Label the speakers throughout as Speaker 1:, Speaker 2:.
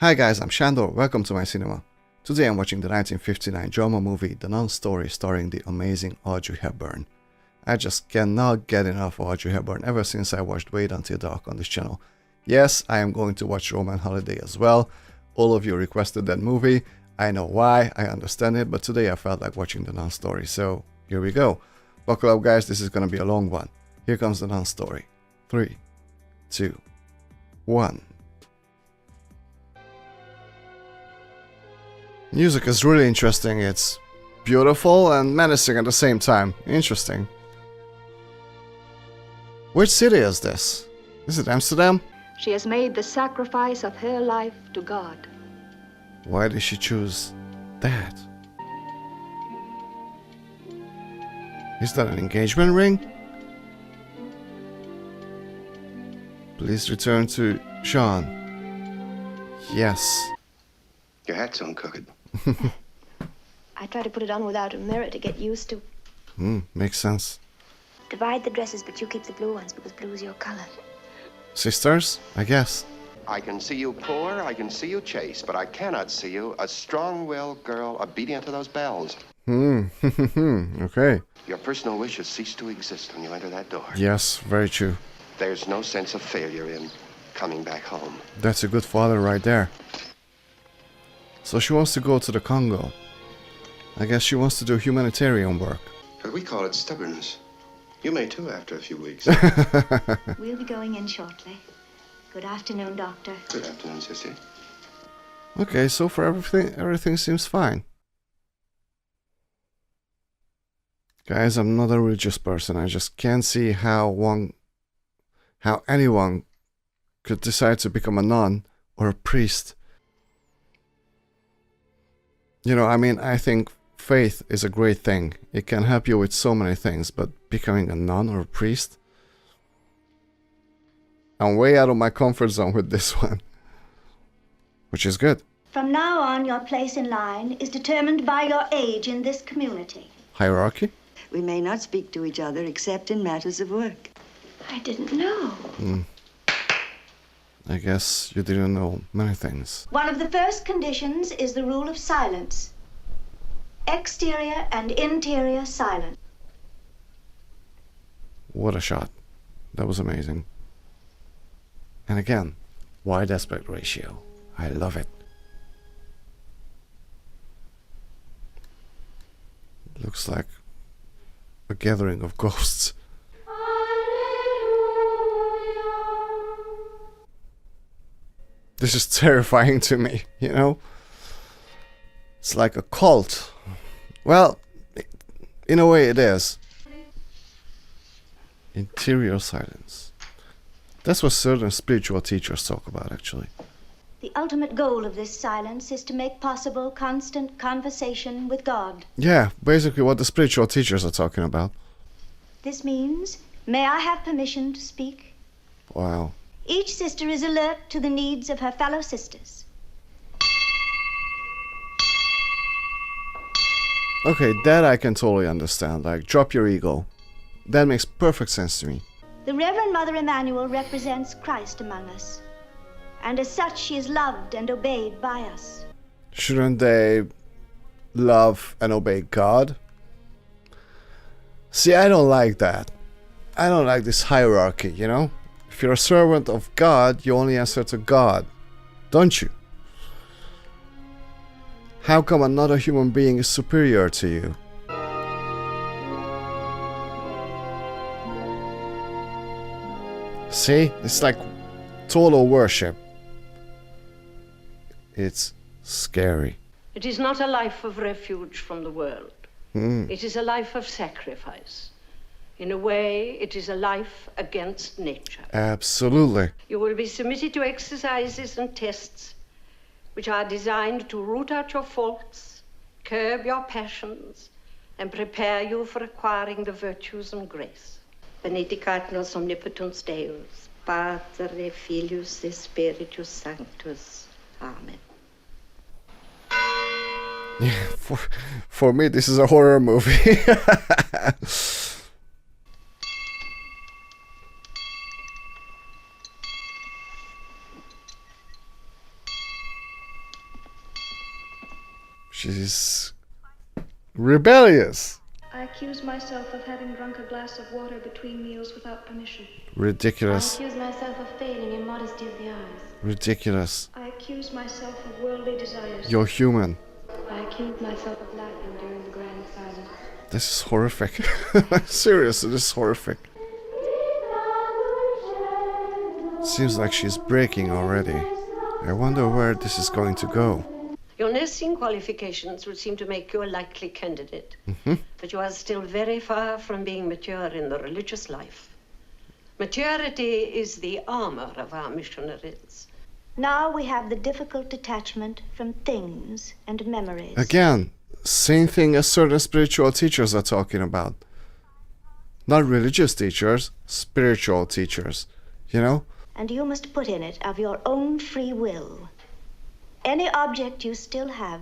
Speaker 1: Hi guys, I'm Shandor, welcome to my cinema. Today I'm watching the 1959 drama movie The NUN'S story starring the amazing Audrey Hepburn. I just cannot get enough of Audrey Hepburn ever since I watched Wait Until Dark on this channel. Yes, I am going to watch Roman Holiday as well. All of you requested that movie. I know why, I understand it, but today I felt like watching the NUN'S story, so here we go. Buckle up guys, this is gonna be a long one. Here comes the NUN'S story. 3, 2, 1. Music is really interesting. It's beautiful and menacing at the same time. Interesting. Which city is this? Is it Amsterdam?
Speaker 2: She has made the sacrifice of her life to God.
Speaker 1: Why did she choose that? Is that an engagement ring? Please return to Sean. Yes.
Speaker 3: Your hat's uncrooked.
Speaker 4: I try to put it on without a mirror to get used to.
Speaker 1: Makes sense.
Speaker 4: Divide the dresses, but you keep the blue ones because blue's your color.
Speaker 1: Sisters, I guess.
Speaker 3: I can see you poor, I can see you chaste, but I cannot see you a strong-willed girl obedient to those bells.
Speaker 1: Okay.
Speaker 3: Your personal wishes cease to exist when you enter that door.
Speaker 1: Yes, very true.
Speaker 3: There's no sense of failure in coming back home.
Speaker 1: That's a good father right there. So she wants to go to the Congo. I guess she wants to do humanitarian work.
Speaker 3: But we call it stubbornness. You may too after a few weeks.
Speaker 4: We'll be going in shortly. Good afternoon, Doctor.
Speaker 3: Good afternoon, Sissy.
Speaker 1: Okay, so for everything seems fine. Guys, I'm not a religious person. I just can't see how anyone could decide to become a nun or a priest. You know, I mean, I think faith is a great thing. It can help you with so many things, but becoming a nun or a priest? I'm way out of my comfort zone with this one. Which is good.
Speaker 5: From now on, your place in line is determined by your age in this community.
Speaker 1: Hierarchy?
Speaker 6: We may not speak to each other except in matters of work.
Speaker 4: I didn't know.
Speaker 1: I guess you didn't know many things.
Speaker 5: One of the first conditions is the rule of silence. Exterior and interior silence.
Speaker 1: What a shot. That was amazing. And again, wide aspect ratio. I love it. Looks like a gathering of ghosts. This is terrifying to me, you know? It's like a cult. Well, in a way it is. Interior silence. That's what certain spiritual teachers talk about, actually.
Speaker 5: The ultimate goal of this silence is to make possible constant conversation with God.
Speaker 1: Yeah, basically what the spiritual teachers are talking about.
Speaker 5: This means, may I have permission to speak?
Speaker 1: Wow.
Speaker 5: Each sister is alert to the needs of her fellow sisters.
Speaker 1: Okay, that I can totally understand. Like, drop your ego. That makes perfect sense to me.
Speaker 5: The Reverend Mother Emmanuel represents Christ among us, and as such she is loved and obeyed by us.
Speaker 1: Shouldn't they love and obey God? See, I don't like that. I don't like this hierarchy, you know? If you're a servant of God, you only answer to God, don't you? How come another human being is superior to you? See, it's like total worship. It's scary.
Speaker 7: It is not a life of refuge from the world. It is a life of sacrifice. In a way, it is a life against nature.
Speaker 1: Absolutely.
Speaker 7: You will be submitted to exercises and tests which are designed to root out your faults, curb your passions, and prepare you for acquiring the virtues and grace. Benedicat nos omnipotens Deus, Pater et Filius et Spiritus Sanctus. Amen.
Speaker 1: Yeah, for me, this is a horror movie. She's rebellious.
Speaker 2: I accuse myself of having drunk a glass of water between meals without permission.
Speaker 1: Ridiculous.
Speaker 8: I accuse myself of failing in modesty of the eyes.
Speaker 1: Ridiculous.
Speaker 2: I accuse myself of worldly desires.
Speaker 1: You're human.
Speaker 8: I accuse myself of laughing during the grand silence.
Speaker 1: This is horrific. Seriously, this is horrific. Seems like she's breaking already. I wonder where this is going to go.
Speaker 7: Your nursing qualifications would seem to make you a likely candidate. But you are still very far from being mature in the religious life. Maturity is the armor of our missionaries.
Speaker 5: Now we have the difficult detachment from things and memories.
Speaker 1: Again, same thing as certain spiritual teachers are talking about. Not religious teachers, spiritual teachers, you know?
Speaker 5: And you must put in it of your own free will any object you still have,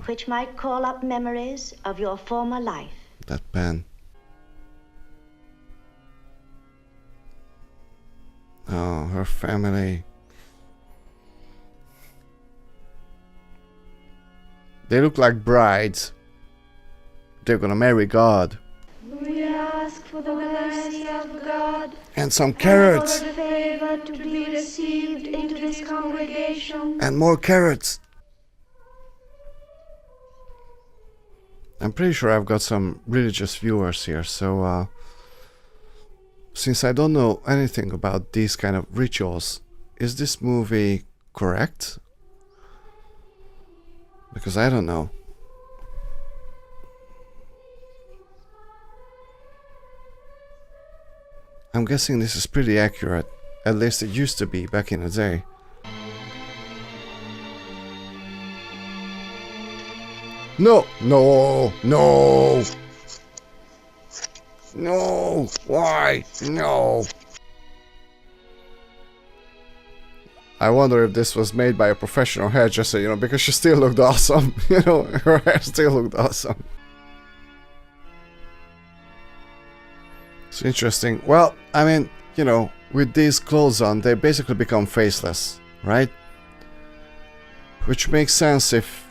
Speaker 5: which might call up memories of your former life.
Speaker 1: That pen. Oh, her family. They look like brides. They're gonna marry God.
Speaker 2: We ask for the mercy of God
Speaker 1: And some carrots.
Speaker 2: and for the favor to be received into this congregation.
Speaker 1: And more carrots. I'm pretty sure I've got some religious viewers here, so since I don't know anything about these kind of rituals, is this movie correct? Because I don't know. I'm guessing this is pretty accurate. At least it used to be back in the day. No! No! No! No! Why? No! I wonder if this was made by a professional hairdresser, you know, because she still looked awesome. You know, her hair still looked awesome. It's interesting. Well, I mean, you know, with these clothes on, they basically become faceless, right? Which makes sense if,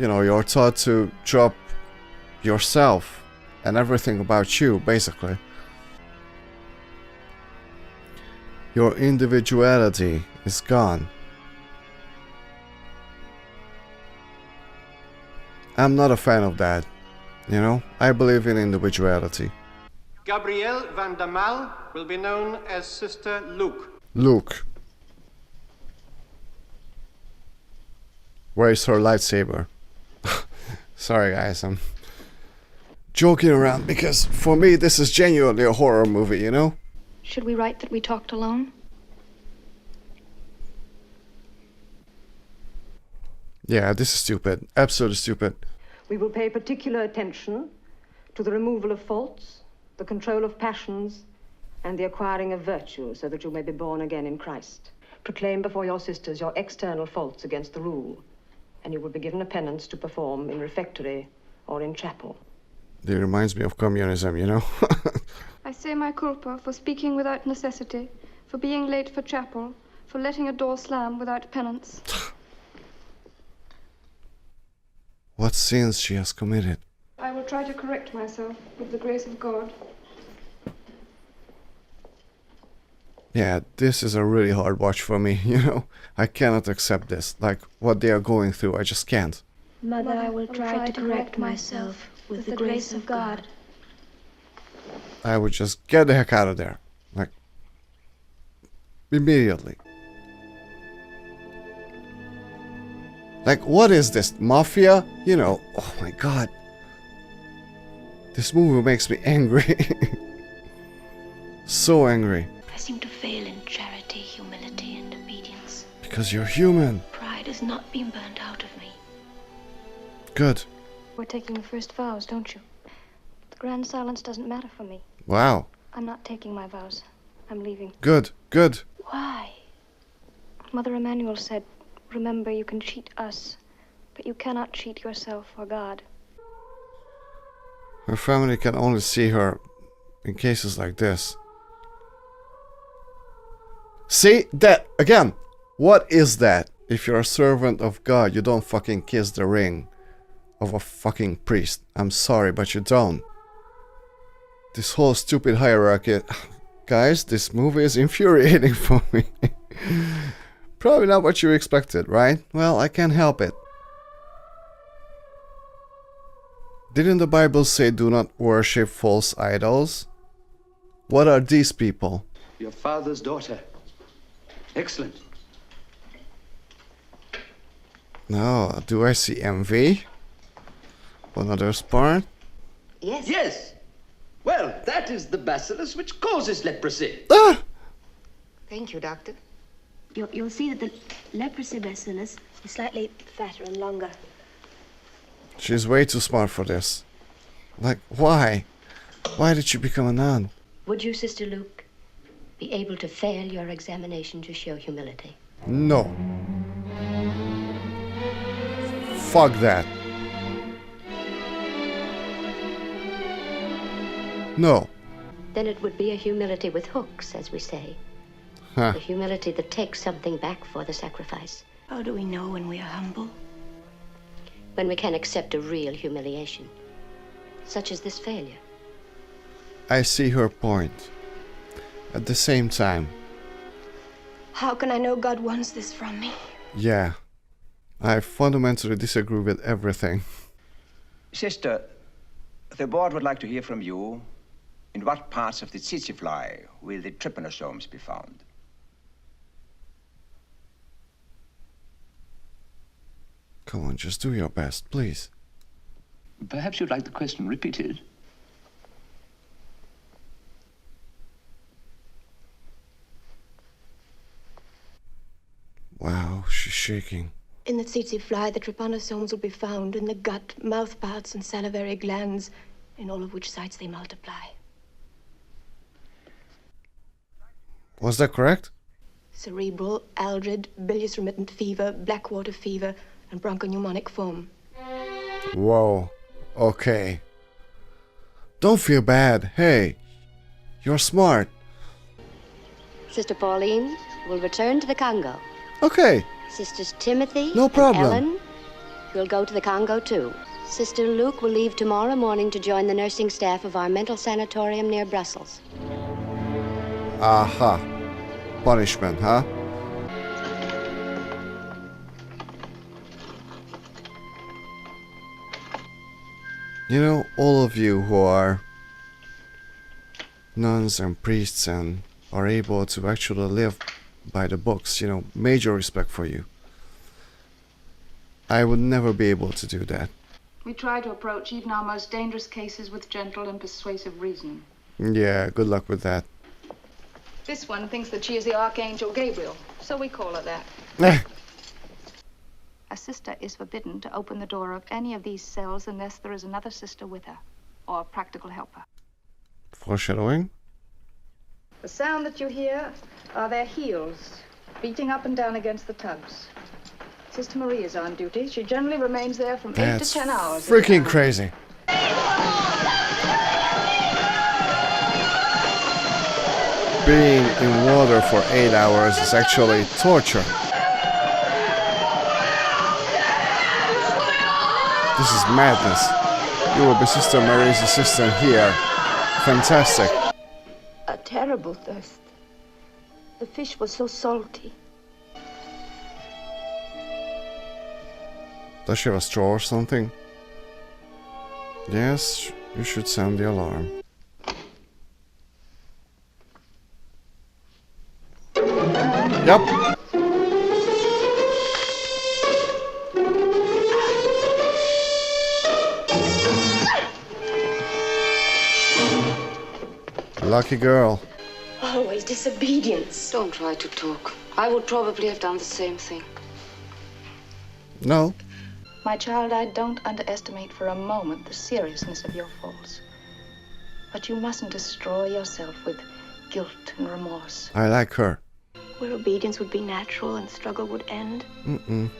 Speaker 1: you know, you're taught to drop yourself and everything about you, basically. Your individuality is gone. I'm not a fan of that, you know? I believe in individuality.
Speaker 9: Gabrielle van der Mal will be known as Sister Luke.
Speaker 1: Luke. Where's her lightsaber? Sorry guys, I'm joking around because for me this is genuinely a horror movie, you know?
Speaker 2: Should we write that we talked alone?
Speaker 1: Yeah, this is stupid. Absolutely stupid.
Speaker 10: We will pay particular attention to the removal of faults, the control of passions, and the acquiring of virtue, so that you may be born again in Christ. Proclaim before your sisters your external faults against the rule, and you will be given a penance to perform in refectory or in chapel.
Speaker 1: It reminds me of communism, you know?
Speaker 2: I say my culpa for speaking without necessity, for being late for chapel, for letting a door slam without penance.
Speaker 1: What sins she has committed?
Speaker 2: I will try to correct myself with the grace of God.
Speaker 1: Yeah, this is a really hard watch for me, you know? I cannot accept this. Like, what they are going through, I just can't.
Speaker 8: Mother, I will try to correct myself with the grace of God.
Speaker 1: I would just get the heck out of there. Like, immediately. Like, what is this? Mafia? You know, oh my god. This movie makes me angry. So angry.
Speaker 8: I seem to fail in charity, humility, and obedience.
Speaker 1: Because you're human.
Speaker 8: Pride has not been burnt out of me.
Speaker 1: Good.
Speaker 2: We're taking the first vows, don't you? The grand silence doesn't matter for me.
Speaker 1: Wow.
Speaker 2: I'm not taking my vows. I'm leaving.
Speaker 1: Good, good.
Speaker 2: Why? Mother Emanuel said, remember, you can cheat us, but you cannot cheat yourself or God.
Speaker 1: Her family can only see her in cases like this. See? That, again, what is that? If you're a servant of God, you don't fucking kiss the ring. of a fucking priest. I'm sorry, but you don't. This whole stupid hierarchy... Guys, this movie is infuriating for me. Probably not what you expected, right? Well, I can't help it. Didn't the Bible say do not worship false idols? What are these people?
Speaker 11: Your father's daughter. Excellent.
Speaker 1: No, do I see envy? On others' part?
Speaker 5: Yes.
Speaker 11: Yes. Well, that is the bacillus which causes leprosy.
Speaker 1: Ah!
Speaker 5: Thank you, Doctor.
Speaker 8: You'll see that the leprosy bacillus is slightly fatter and longer.
Speaker 1: She's way too smart for this. Like, why? Why did she become a nun?
Speaker 12: Would you, Sister Luke, be able to fail your examination to show humility?
Speaker 1: No. Fuck that. No.
Speaker 12: Then it would be a humility with hooks, as we say.
Speaker 1: Huh.
Speaker 12: A humility that takes something back for the sacrifice.
Speaker 8: How do we know when we are humble?
Speaker 12: When we can accept a real humiliation, such as this failure.
Speaker 1: I see her point. At the same time...
Speaker 8: How can I know God wants this from me?
Speaker 1: Yeah. I fundamentally disagree with everything.
Speaker 13: Sister, the board would like to hear from you. In what parts of the tsetse fly will the trypanosomes be found?
Speaker 1: Come on, just do your best, please.
Speaker 11: Perhaps you'd like the question repeated.
Speaker 1: Wow, she's shaking.
Speaker 8: In the tsetse fly, the trypanosomes will be found in the gut, mouth parts, and salivary glands, in all of which sites they multiply.
Speaker 1: Was that correct?
Speaker 8: Cerebral, aldrid, bilious remittent fever, blackwater fever, and bronchopneumonic foam.
Speaker 1: Whoa. Okay. Don't feel bad. Hey, you're smart.
Speaker 12: Sister Pauline will return to the Congo.
Speaker 1: Okay.
Speaker 12: Sisters Timothy
Speaker 1: no problem.
Speaker 12: and Ellen will go to the Congo too. Sister Luke will leave tomorrow morning to join the nursing staff of our mental sanatorium near Brussels.
Speaker 1: Aha. Punishment, huh? You know, all of you who are nuns and priests and are able to actually live by the books, you know, major respect for you. I would never be able to do that.
Speaker 2: We try to approach even our most dangerous cases with gentle and persuasive reasoning.
Speaker 1: Yeah, good luck with that.
Speaker 2: This one thinks that she is the Archangel Gabriel, so we call her that. A sister is forbidden to open the door of any of these cells unless there is another sister with her, or a practical helper.
Speaker 1: Foreshadowing?
Speaker 2: The sound that you hear are their heels, beating up and down against the tubs. Sister Marie is on duty. She generally remains there from 8 to 10 hours.
Speaker 1: Freaking crazy. Being in water for 8 hours is actually torture. This is madness. You will be Sister Marie's assistant here. Fantastic.
Speaker 8: A terrible thirst. The fish was so salty.
Speaker 1: Does she have a straw or something? Yes, you should sound the alarm. Yep. Lucky girl.
Speaker 8: Always disobedience.
Speaker 14: Don't try to talk. I would probably have done the same thing.
Speaker 1: No.
Speaker 2: My child, I don't underestimate for a moment the seriousness of your faults. But you mustn't destroy yourself with guilt and remorse.
Speaker 1: I like her.
Speaker 8: Where obedience would be natural and struggle would end.
Speaker 1: Mm-mm.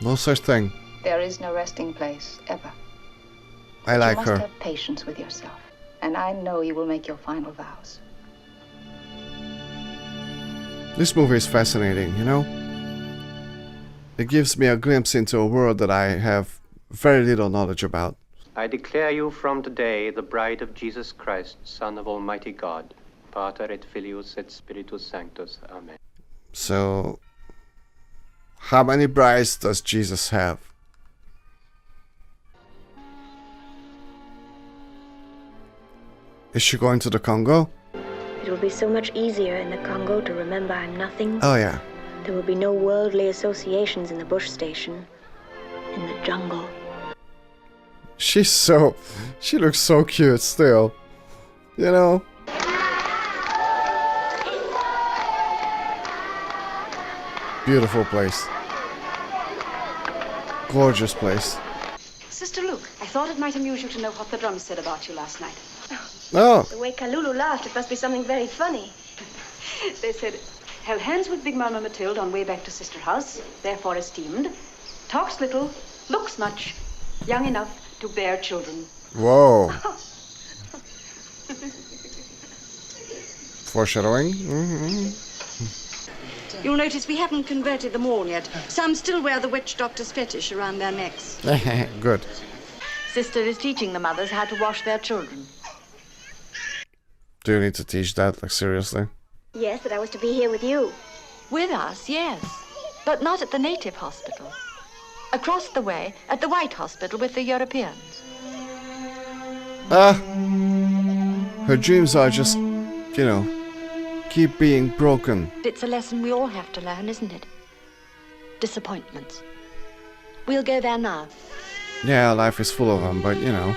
Speaker 1: No such thing.
Speaker 2: There is no resting place, ever.
Speaker 1: I like her.
Speaker 2: You must have patience with yourself. And I know you will make your final vows.
Speaker 1: This movie is fascinating, you know? It gives me a glimpse into a world that I have very little knowledge about.
Speaker 9: I declare you from today the bride of Jesus Christ, Son of Almighty God, Pater et Filius et Spiritus Sanctus. Amen.
Speaker 1: So, how many brides does Jesus have? Is she going to the Congo?
Speaker 8: It will be so much easier in the Congo to remember I'm nothing.
Speaker 1: Oh, yeah.
Speaker 8: There will be no worldly associations in the bush station. In the jungle.
Speaker 1: She looks so cute still. You know? Beautiful place. Gorgeous place.
Speaker 15: Sister Luke, I thought it might amuse you to know what the drums said about you last night.
Speaker 1: Oh.
Speaker 8: The way Kalulu laughed, it must be something very funny.
Speaker 15: They said, held hands with Big Mama Mathilde on way back to Sister House, therefore esteemed, talks little, looks much, young enough to bear children.
Speaker 1: Whoa. Foreshadowing.
Speaker 15: You'll notice we haven't converted them all yet. Some still wear the witch doctor's fetish around their necks.
Speaker 1: Good.
Speaker 15: Sister is teaching the mothers how to wash their children.
Speaker 1: Do you need to teach that, like, seriously?
Speaker 8: Yes, that I was to be here with you.
Speaker 15: With us, yes. But not at the native hospital. Across the way, at the white hospital with the Europeans.
Speaker 1: Her dreams are just, you know, keep being broken.
Speaker 15: It's a lesson we all have to learn, isn't it? Disappointments. We'll go there now.
Speaker 1: Yeah, life is full of them, but you know.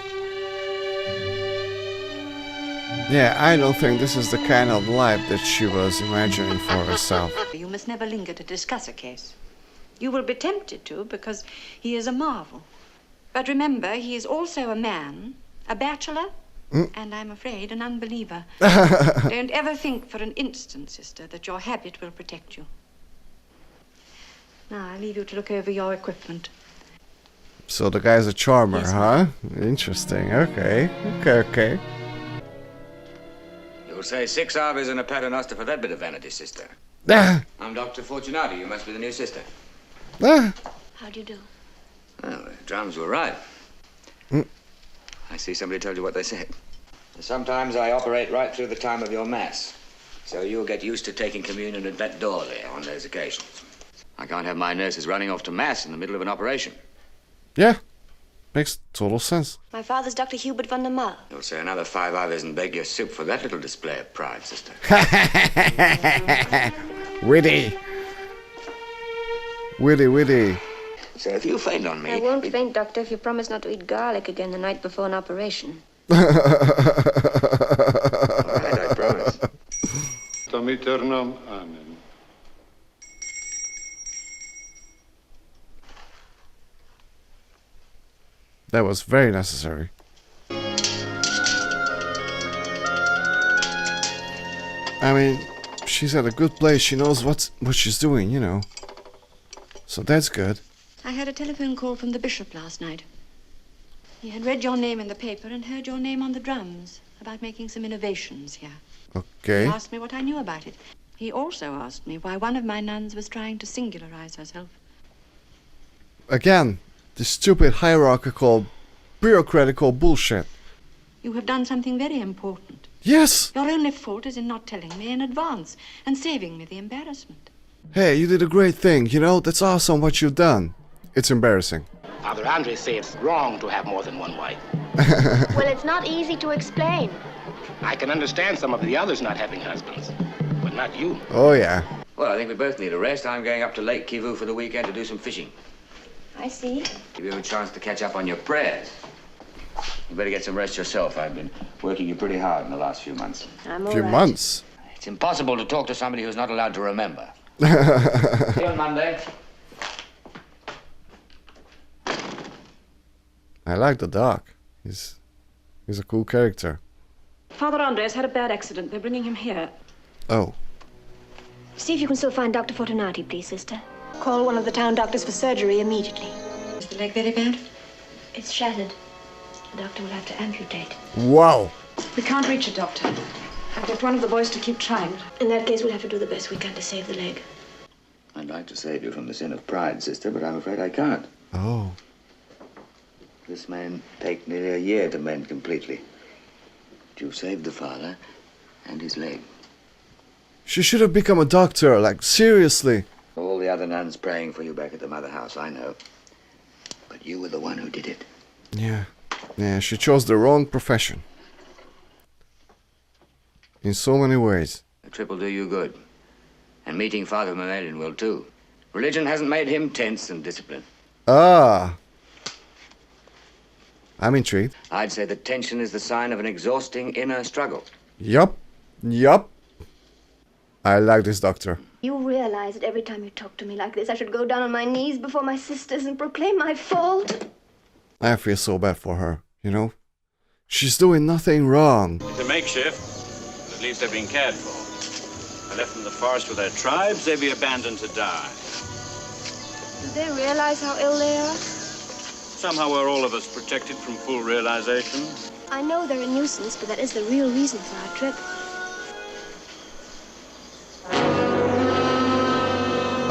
Speaker 1: Yeah, I don't think this is the kind of life that she was imagining for herself.
Speaker 15: You must never linger to discuss a case. You will be tempted to, because he is a marvel. But remember, he is also a man, a bachelor, and I'm afraid an unbeliever. Don't ever think for an instant, sister, that your habit will protect you. Now, I leave you to look over your equipment.
Speaker 1: So the guy's a charmer,
Speaker 15: Yes,
Speaker 1: huh? Interesting. Okay.
Speaker 13: You'll say 6 hours in a paternoster for that bit of vanity, sister. I'm Dr. Fortunato. You must be the new sister.
Speaker 8: How do you do?
Speaker 13: Well, the drums were right. I see somebody told you what they said. Sometimes I operate right through the time of your mass. So you'll get used to taking communion at that door there on those occasions. I can't have my nurses running off to mass in the middle of an operation.
Speaker 1: Yeah, makes total sense.
Speaker 8: My father's Dr. Hubert van der Mal.
Speaker 13: You'll say another 5 hours and beg your soup for that little display of pride, sister.
Speaker 1: Witty.
Speaker 13: So if you faint on me...
Speaker 8: I won't faint, Doctor, if you promise not to eat garlic again the night before an operation.
Speaker 13: All right, I promise.
Speaker 16: Tam aeternam. Amen.
Speaker 1: That was very necessary. I mean, she's at a good place. She knows what she's doing, you know. So that's good.
Speaker 15: I had a telephone call from the bishop last night. He had read your name in the paper and heard your name on the drums about making some innovations here.
Speaker 1: Okay.
Speaker 15: He asked me what I knew about it. He also asked me why one of my nuns was trying to singularize herself.
Speaker 1: Again, the stupid hierarchical, bureaucratical bullshit.
Speaker 15: You have done something very important.
Speaker 1: Yes!
Speaker 15: Your only fault is in not telling me in advance and saving me the embarrassment.
Speaker 1: Hey, you did a great thing, you know? That's awesome what you've done. It's embarrassing.
Speaker 17: Father Andre said it's wrong to have more than one wife.
Speaker 8: Well, it's not easy to explain.
Speaker 17: I can understand some of the others not having husbands, but not you.
Speaker 1: Oh, yeah.
Speaker 13: Well, I think we both need a rest. I'm going up to Lake Kivu for the weekend to do some fishing.
Speaker 8: I see.
Speaker 13: Give you a chance to catch up on your prayers. You better get some rest yourself. I've been working you pretty hard in the last few months.
Speaker 8: I'm all
Speaker 1: Few
Speaker 8: right.
Speaker 1: months?
Speaker 13: It's impossible to talk to somebody who's not allowed to remember. See you on Monday.
Speaker 1: I like the dog. He's a cool character.
Speaker 15: Father Andre has had a bad accident. They're bringing him here.
Speaker 1: Oh.
Speaker 8: See if you can still find Dr. Fortunati, please, sister. Call one of the town doctors for surgery immediately.
Speaker 15: Is the leg very bad?
Speaker 8: It's shattered. The doctor will have to amputate.
Speaker 1: Wow.
Speaker 15: We can't reach it, Doctor. I've got one of the boys to keep trying.
Speaker 8: In that case, we'll have to do the best we can to save the leg.
Speaker 13: I'd like to save you from the sin of pride, sister, but I'm afraid I can't.
Speaker 1: Oh.
Speaker 13: This man take nearly a year to mend completely. But you've saved the father and his leg.
Speaker 1: She should have become a doctor, like, seriously.
Speaker 13: All the other nuns praying for you back at the mother house, I know. But you were the one who did it.
Speaker 1: Yeah. Yeah, she chose the wrong profession. In so many ways.
Speaker 13: The trip will do you good. And meeting Father Mammalian will too. Religion hasn't made him tense and disciplined.
Speaker 1: Ah. I'm intrigued.
Speaker 13: I'd say that tension is the sign of an exhausting inner struggle.
Speaker 1: Yup. Yup. I like this doctor.
Speaker 8: You realize that every time you talk to me like this, I should go down on my knees before my sisters and proclaim my fault?
Speaker 1: I feel so bad for her, you know? She's doing nothing wrong.
Speaker 18: It's a makeshift, but at least they're being cared for. If I left them in the forest with their tribes, they'd be abandoned to die.
Speaker 8: Do they realize how ill they are?
Speaker 18: Somehow we're all of us protected from full realization.
Speaker 8: I know they're a nuisance, but that is the real reason for our trip.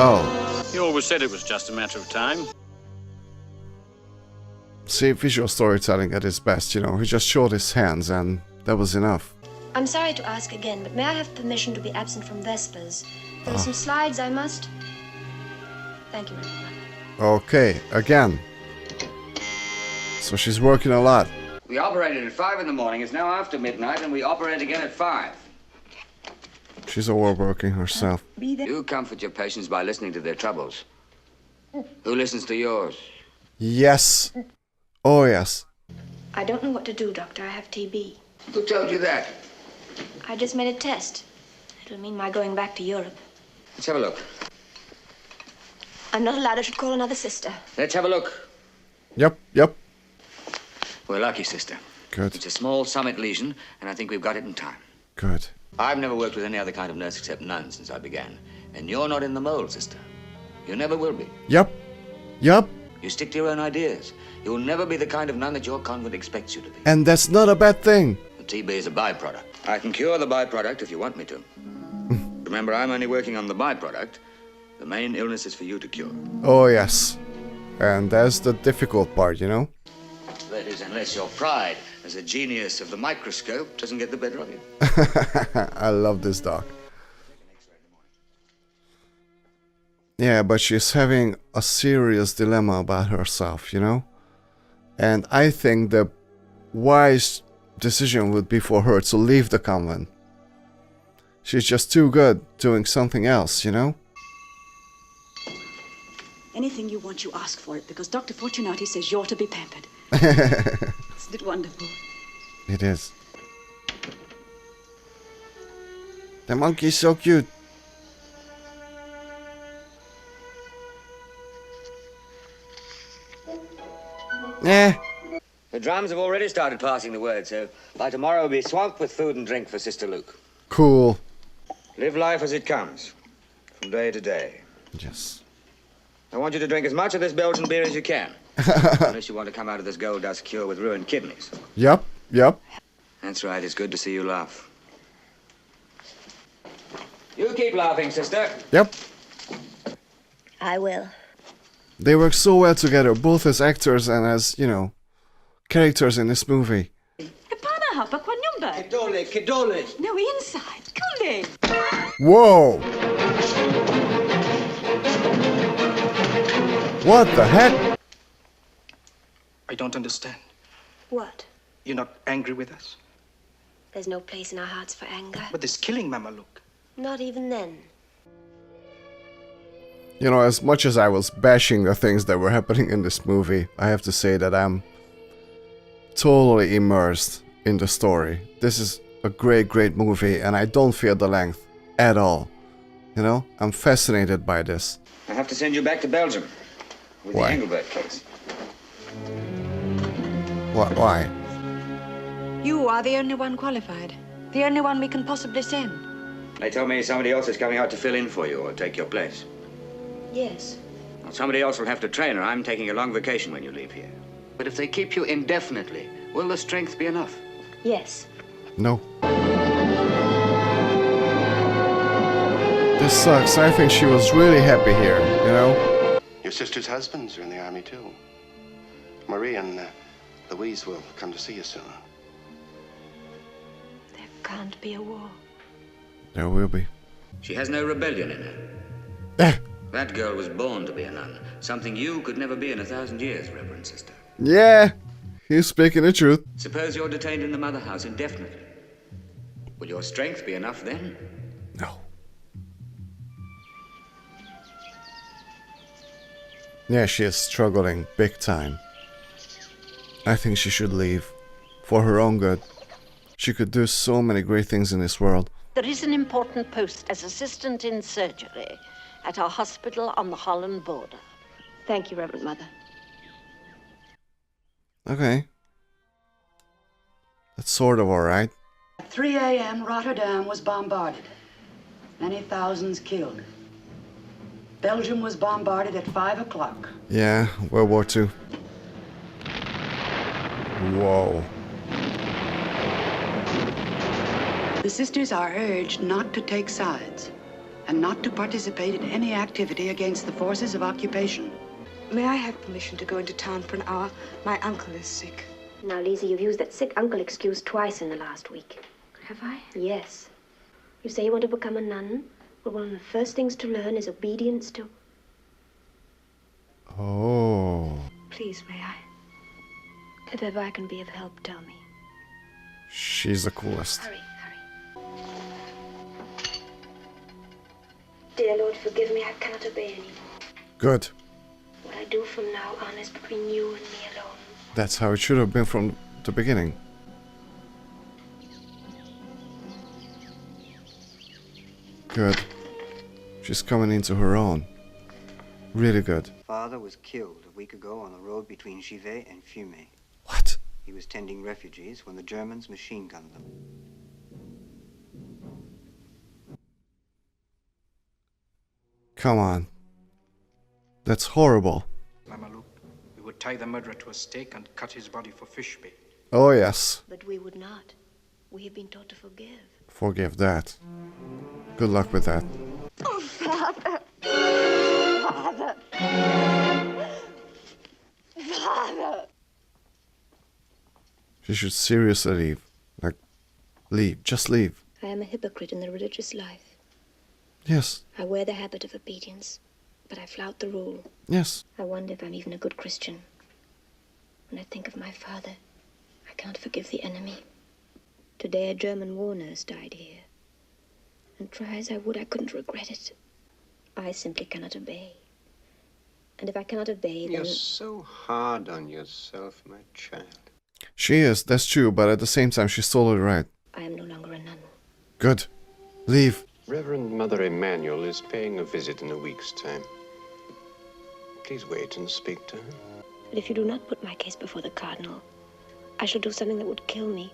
Speaker 1: Oh.
Speaker 18: He always said it was just a matter of time.
Speaker 1: See, visual storytelling at its best, you know. He just showed his hands and that was enough.
Speaker 8: I'm sorry to ask again, but may I have permission to be absent from Vespers? There are some slides I must... Thank you, Mother.
Speaker 1: Okay, again. So she's working a lot.
Speaker 13: We operated at 5 in the morning. It's now after midnight, and we operate again at 5.
Speaker 1: She's overworking herself.
Speaker 13: You comfort your patients by listening to their troubles. Who listens to yours?
Speaker 1: Yes. Oh, yes.
Speaker 8: I don't know what to do, Doctor. I have TB.
Speaker 13: Who told you that?
Speaker 8: I just made a test. It'll mean my going back to Europe.
Speaker 13: Let's have a look.
Speaker 8: I'm not allowed. I should call another sister.
Speaker 13: Let's have a look.
Speaker 1: Yep, yep.
Speaker 13: We're lucky, sister.
Speaker 1: Good.
Speaker 13: It's a small summit lesion, and I think we've got it in time.
Speaker 1: Good.
Speaker 13: I've never worked with any other kind of nurse except nuns since I began. And you're not in the mold, sister. You never will be.
Speaker 1: Yep. Yep.
Speaker 13: You stick to your own ideas. You'll never be the kind of nun that your convent expects you to be.
Speaker 1: And that's not a bad thing.
Speaker 13: The TB is a byproduct. I can cure the byproduct if you want me to. Remember, I'm only working on the byproduct. The main illness is for you to cure.
Speaker 1: Oh, yes. And that's the difficult part, you know?
Speaker 13: That is, unless your pride as a genius of the microscope doesn't get the better of you.
Speaker 1: I love this doc. Yeah, but she's having a serious dilemma about herself, you know? And I think the wise decision would be for her to leave the convent. She's just too good doing something else, you know?
Speaker 19: Anything you want, you ask for it, because Dr. Fortunati says you're to be pampered. Isn't it wonderful?
Speaker 1: It is. The monkey's so cute. Eh.
Speaker 13: The drums have already started passing the word, so by tomorrow we'll be swamped with food and drink for Sister Luke.
Speaker 1: Cool.
Speaker 13: Live life as it comes, from day to day.
Speaker 1: Yes.
Speaker 13: I want you to drink as much of this Belgian beer as you can. Unless you want to come out of this gold dust cure with ruined kidneys.
Speaker 1: Yep, yep.
Speaker 13: That's right, it's good to see you laugh. You keep laughing, sister.
Speaker 1: Yep.
Speaker 8: I will.
Speaker 1: They work so well together, both as actors and as, you know, characters in this movie.
Speaker 19: Kedole. No, inside. Kule.
Speaker 1: Whoa! What the heck?
Speaker 17: I don't understand.
Speaker 8: What?
Speaker 17: You're not angry with us?
Speaker 8: There's no place in our hearts for anger.
Speaker 17: But this killing, Mama Luke.
Speaker 8: Not even then.
Speaker 1: You know, as much as I was bashing the things that were happening in this movie, I have to say that I'm totally immersed in the story. This is a great, great movie, and I don't feel the length at all. You know, I'm fascinated by this.
Speaker 13: I have to send you back to Belgium with
Speaker 1: Why?
Speaker 13: the Engelbert case.
Speaker 1: Why?
Speaker 15: You are the only one qualified. The only one we can possibly send.
Speaker 13: They told me somebody else is coming out to fill in for you or take your place.
Speaker 8: Yes.
Speaker 13: Well, somebody else will have to train her. I'm taking a long vacation when you leave here. But if they keep you indefinitely, will the strength be enough?
Speaker 8: Yes.
Speaker 1: No. This sucks. I think she was really happy here, you know?
Speaker 3: Your sister's husbands are in the army, too. Marie and Louise will come to see you soon.
Speaker 8: There can't be a war.
Speaker 1: There will be.
Speaker 13: She has no rebellion in her. That girl was born to be a nun. Something you could never be in 1,000 years, Reverend Sister.
Speaker 1: Yeah, he's speaking the truth.
Speaker 13: Suppose you're detained in the mother house indefinitely. Will your strength be enough then?
Speaker 1: No. Yeah, she is struggling big time. I think she should leave. For her own good. She could do so many great things in this world.
Speaker 20: There is an important post as assistant in surgery at our hospital on the Holland border.
Speaker 8: Thank you, Reverend Mother.
Speaker 1: Okay. That's sort of alright.
Speaker 19: At 3 a.m., Rotterdam was bombarded. Many thousands killed. Belgium was bombarded at 5 o'clock.
Speaker 1: Yeah, World War II. Whoa.
Speaker 19: The sisters are urged not to take sides and not to participate in any activity against the forces of occupation.
Speaker 8: May I have permission to go into town for an hour? My uncle is sick.
Speaker 12: Now, Lisa, you've used that sick uncle excuse twice in the last week.
Speaker 8: Have I?
Speaker 12: Yes. You say you want to become a nun? Well, one of the first things to learn is obedience to...
Speaker 1: Oh.
Speaker 8: Please, may I?
Speaker 12: If ever I can be of help, tell me.
Speaker 1: She's the coolest.
Speaker 12: Hurry. Dear Lord, forgive me, I cannot obey anymore.
Speaker 1: Good.
Speaker 12: What I do from now on is between you and me alone.
Speaker 1: That's how it should have been from the beginning. Good. She's coming into her own. Really good.
Speaker 21: Father was killed a week ago on the road between Givet and Fiume.
Speaker 1: What?
Speaker 21: He was tending refugees when the Germans machine-gunned them.
Speaker 1: Come on. That's horrible.
Speaker 22: Mamaluk, we would tie the murderer to a stake and cut his body for fish bait.
Speaker 1: Oh, yes.
Speaker 12: But we would not. We have been taught to forgive.
Speaker 1: Forgive that. Good luck with that.
Speaker 12: Oh, Father! Father! Father!
Speaker 1: She should seriously leave. Like, leave. Just leave.
Speaker 12: I am a hypocrite in the religious life.
Speaker 1: Yes.
Speaker 12: I wear the habit of obedience, but I flout the rule.
Speaker 1: Yes.
Speaker 12: I wonder if I'm even a good Christian. When I think of my father, I can't forgive the enemy. Today a German war nurse died here. And try as I would, I couldn't regret it. I simply cannot obey. And if I cannot obey, then...
Speaker 3: You're so hard on yourself, my child.
Speaker 1: She is, that's true, but at the same time, she's totally right.
Speaker 12: I am no longer a nun.
Speaker 1: Good. Leave.
Speaker 3: Reverend Mother Emanuel is paying a visit in a week's time. Please wait and speak to her.
Speaker 12: But if you do not put my case before the Cardinal, I shall do something that would kill me.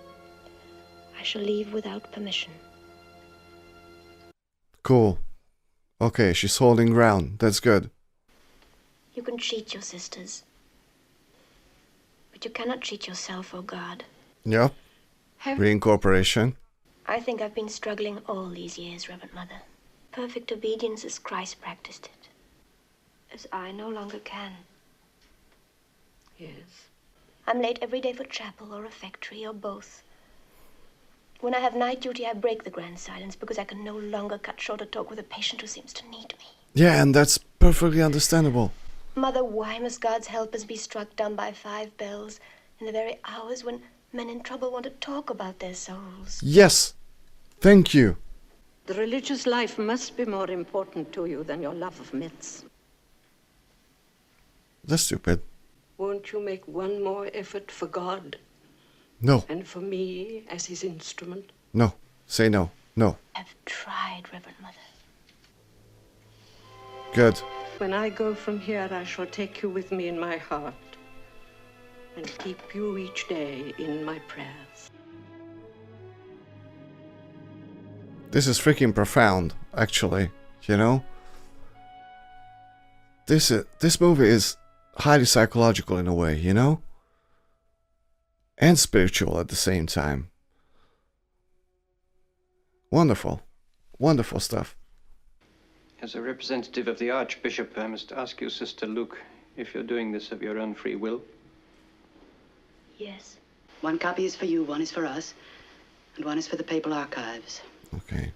Speaker 12: I shall leave without permission.
Speaker 1: Cool. Okay, she's holding ground. That's good.
Speaker 12: You can cheat your sisters. But you cannot cheat yourself, oh God.
Speaker 1: Yep. Reincorporation.
Speaker 12: I think I've been struggling all these years, Reverend Mother. Perfect obedience as Christ practiced it. As I no longer can.
Speaker 20: Yes.
Speaker 12: I'm late every day for chapel or refectory or both. When I have night duty, I break the grand silence because I can no longer cut short a talk with a patient who seems to need me.
Speaker 1: Yeah, and that's perfectly understandable.
Speaker 12: Mother, why must God's helpers be struck down by 5 bells in the very hours when men in trouble want to talk about their souls?
Speaker 1: Yes. Thank you.
Speaker 20: The religious life must be more important to you than your love of myths.
Speaker 1: That's stupid.
Speaker 20: Won't you make one more effort for God?
Speaker 1: No.
Speaker 20: And for me as his instrument?
Speaker 1: No. Say no. No.
Speaker 12: I've tried, Reverend Mother.
Speaker 1: Good.
Speaker 20: When I go from here, I shall take you with me in my heart and keep you each day in my prayers.
Speaker 1: This is freaking profound, actually. You know? This movie is highly psychological in a way, you know? And spiritual at the same time. Wonderful. Wonderful stuff.
Speaker 9: As a representative of the Archbishop, I must ask you, Sister Luke, if you're doing this of your own free will.
Speaker 12: Yes.
Speaker 19: One copy is for you, one is for us, and one is for the Papal Archives.
Speaker 1: Okay.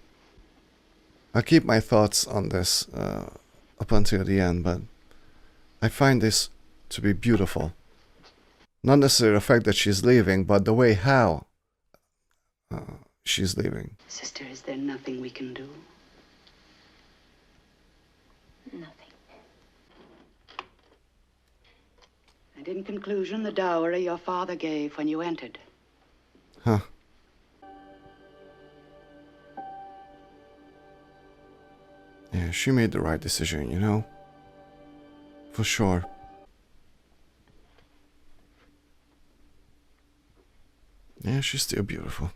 Speaker 1: I'll keep my thoughts on this up until the end, but I find this to be beautiful. Not necessarily the fact that she's leaving, but the way how she's leaving.
Speaker 19: Sister, is there nothing we can do?
Speaker 12: Nothing.
Speaker 19: And in conclusion, the dowry your father gave when you entered.
Speaker 1: Huh. Yeah, she made the right decision, you know? For sure. Yeah, she's still beautiful.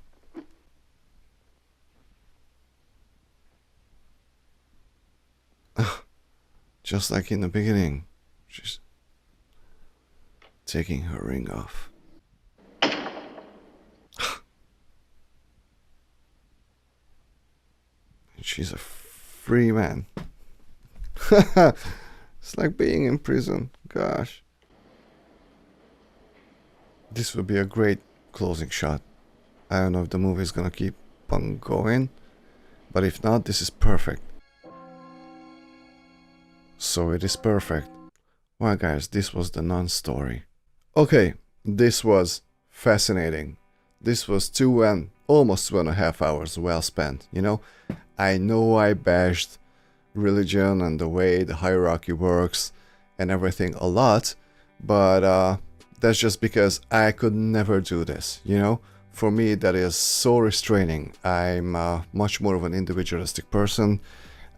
Speaker 1: Just like in the beginning, she's taking her ring off. And she's a free man. It's like being in prison. Gosh. This would be a great closing shot. I don't know if the movie is gonna keep on going, but if not, this is perfect. So it is perfect. Well, guys, this was the Nun story. Okay, this was fascinating. This was almost 2.5 hours well spent, you know? I know I bashed religion and the way the hierarchy works and everything a lot, but that's just because I could never do this, you know? For me, that is so restraining. I'm much more of an individualistic person.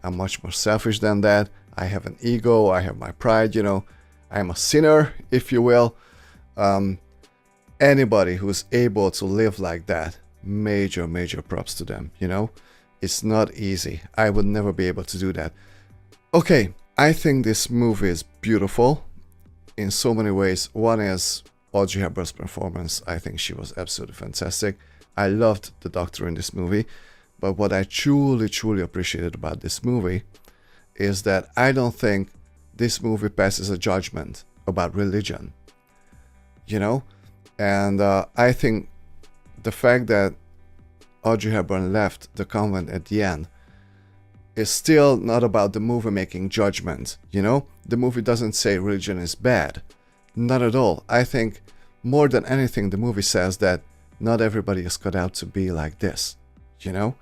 Speaker 1: I'm much more selfish than that. I have an ego, I have my pride, you know. I'm a sinner, if you will. Anybody who's able to live like that, major props to them, you know. It's not easy. I would never be able to do that. Okay, I think this movie is beautiful in so many ways. One is Audrey Hepburn's performance. I think she was absolutely fantastic. I loved the Doctor in this movie. But what I truly appreciated about this movie is that I don't think this movie passes a judgment about religion, you know? And I think the fact that Audrey Hepburn left the convent at the end is still not about the movie making judgment, you know? The movie doesn't say religion is bad. Not at all. I think more than anything, the movie says that not everybody is cut out to be like this, you know?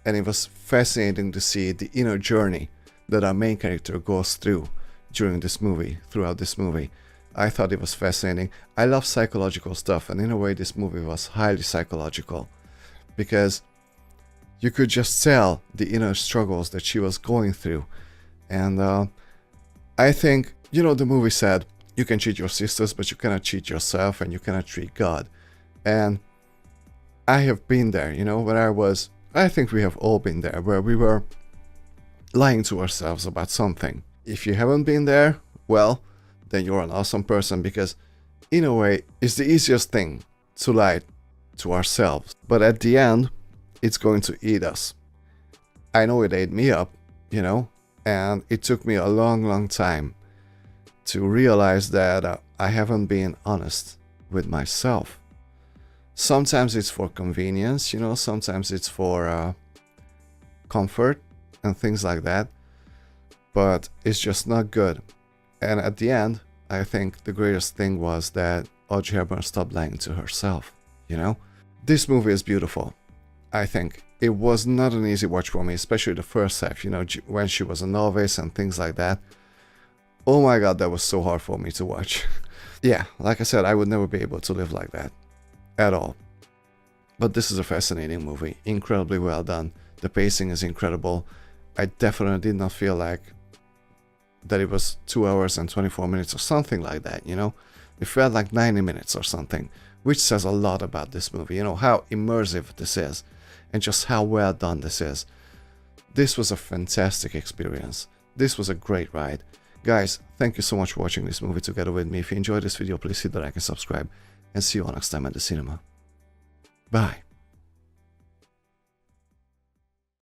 Speaker 1: And it was fascinating to see the inner journey that our main character goes through throughout this movie. I thought it was fascinating. I love psychological stuff, and in a way this movie was highly psychological, because you could just tell the inner struggles that she was going through. And I think, you know, the movie said, you can cheat your sisters, but you cannot cheat yourself, and you cannot cheat God. And I have been there, you know, I think we have all been there, where we were lying to ourselves about something. If you haven't been there, well, then you're an awesome person, because in a way, it's the easiest thing to lie to ourselves. But at the end, it's going to eat us. I know it ate me up, you know, and it took me a long time to realize that I haven't been honest with myself. Sometimes it's for convenience, you know, sometimes it's for comfort and things like that, but it's just not good. And at the end, I think the greatest thing was that Audrey Hepburn stopped lying to herself, you know? This movie is beautiful, I think. It was not an easy watch for me, especially the first half, you know, when she was a novice and things like that. Oh my god, that was so hard for me to watch. Yeah, like I said, I would never be able to live like that. At all. But this is a fascinating movie. Incredibly well done. The pacing is incredible. I definitely did not feel like that it was 2 hours and 24 minutes or something like that, you know? It felt like 90 minutes or something, which says a lot about this movie, you know, how immersive this is and just how well done this is. This was a fantastic experience. This was a great ride. Guys, thank you so much for watching this movie together with me. If you enjoyed this video, please hit the like and subscribe, and see you all next time at the cinema. Bye.